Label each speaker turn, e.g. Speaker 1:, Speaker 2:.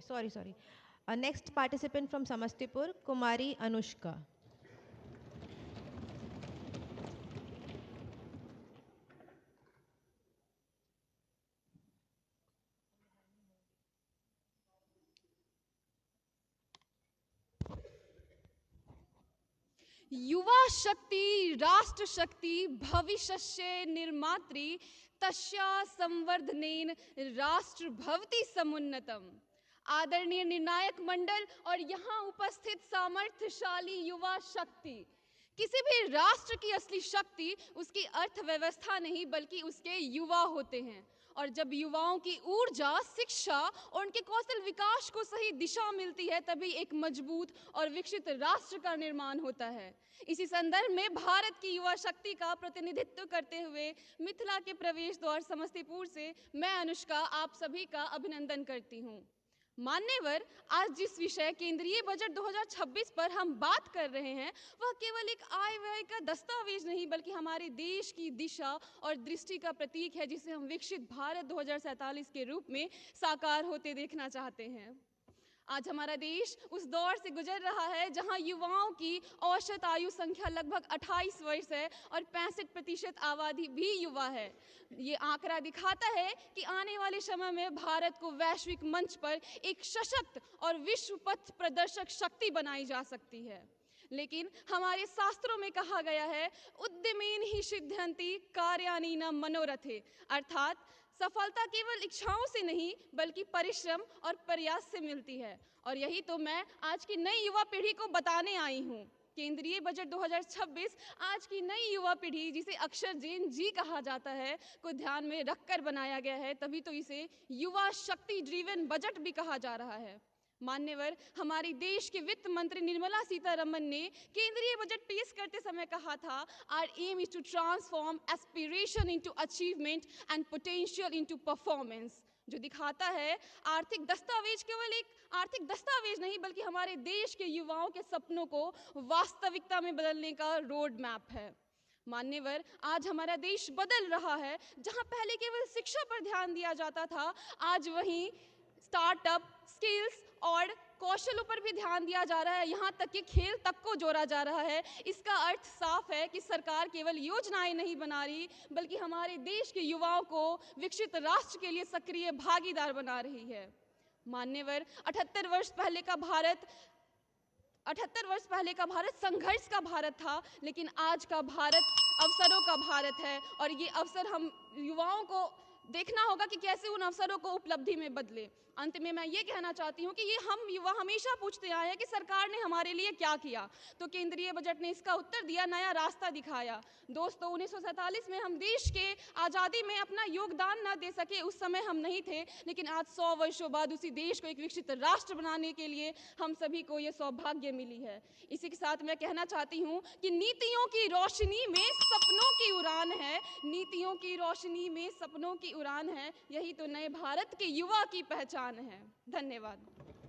Speaker 1: sorry. Next participant from Samastipur, Kumari Anushka.
Speaker 2: युवा शक्ति राष्ट्र शक्ति भविष्यस्य निर्मात्री तस्या संवर्धनेन राष्ट्र भवति समुन्नतम। आदरणीय निर्णायक मंडल और यहाँ उपस्थित सामर्थ्यशाली युवा शक्ति, किसी भी राष्ट्र की असली शक्ति उसकी अर्थव्यवस्था नहीं बल्कि उसके युवा होते हैं। और जब युवाओं की ऊर्जा, शिक्षा और उनके कौशल विकास को सही दिशा मिलती है तभी एक मजबूत और विकसित राष्ट्र का निर्माण होता है। इसी संदर्भ में भारत की युवा शक्ति का प्रतिनिधित्व करते हुए मिथिला के प्रवेश द्वार समस्तीपुर से मैं अनुष्का आप सभी का अभिनंदन करती हूँ। मान्यवर, आज जिस विषय केंद्रीय बजट 2026 पर हम बात कर रहे हैं वह केवल एक आय व्यय का दस्तावेज नहीं बल्कि हमारे देश की दिशा और दृष्टि का प्रतीक है जिसे हम विकसित भारत 2047 के रूप में साकार होते देखना चाहते हैं। आज हमारा देश उस दौर से गुजर रहा है जहां युवाओं की औसत आयु संख्या लगभग 28 वर्ष है और 65% आबादी भी युवा है। ये आंकड़ा दिखाता है कि आने वाले समय में भारत को वैश्विक मंच पर एक सशक्त और विश्व पथ प्रदर्शक शक्ति बनाई जा सकती है। लेकिन हमारे शास्त्रों में कहा गया है, उद्यमेन ही सिद्ध्यन्ति कार्याणि न मनोरथे, अर्थात सफलता केवल इच्छाओं से नहीं बल्कि परिश्रम और प्रयास से मिलती है। और यही तो मैं आज की नई युवा पीढ़ी को बताने आई हूँ। केंद्रीय बजट 2026 आज की नई युवा पीढ़ी, जिसे अक्सर जेन जी कहा जाता है, को ध्यान में रखकर बनाया गया है, तभी तो इसे युवा शक्ति ड्रिवन बजट भी कहा जा रहा है। मान्यवर, हमारी देश के वित्त मंत्री निर्मला सीतारमन ने केंद्रीय बजट पेश करते समय कहा था, our aim is to transform aspiration into achievement and potential into performance, जो दिखाता है आर्थिक दस्तावेज केवल एक आर्थिक दस्तावेज नहीं बल्कि हमारे देश के युवाओं के सपनों को वास्तविकता में बदलने का रोड मैप है। मान्यवर, आज हमारा देश बदल रहा है। जहां पहले केवल शिक्षा पर ध्यान दिया जाता था, आज वहीं स्टार्टअप, स्किल्स और कौशलों पर भी ध्यान दिया जा रहा है। यहाँ तक कि खेल तक को जोड़ा जा रहा है। इसका अर्थ साफ है कि सरकार केवल योजनाएं नहीं बना रही बल्कि हमारे देश के युवाओं को विकसित राष्ट्र के लिए सक्रिय भागीदार बना रही है। मान्यवर, 78 वर्ष पहले का भारत संघर्ष का भारत था, लेकिन आज का भारत अवसरों का भारत है। और ये अवसर हम युवाओं को देखना होगा कि कैसे उन अवसरों को उपलब्धि में बदले। अंत में मैं ये कहना चाहती हूँ कि ये हम युवा हमेशा पूछते आए हैं कि सरकार ने हमारे लिए क्या किया, तो केंद्रीय बजट ने इसका उत्तर दिया, नया रास्ता दिखाया। दोस्तों, 1947 में हम देश के आज़ादी में अपना योगदान न दे सके, उस समय हम नहीं थे, लेकिन आज 100 वर्षों बाद उसी देश को एक विकसित राष्ट्र बनाने के लिए हम सभी को ये सौभाग्य मिली है। इसी के साथ मैं कहना चाहती हूँ कि नीतियों की रोशनी में सपनों की उड़ान है, नीतियों की रोशनी में सपनों की उड़ान है, यही तो नए भारत के युवा की पहचान है। धन्यवाद।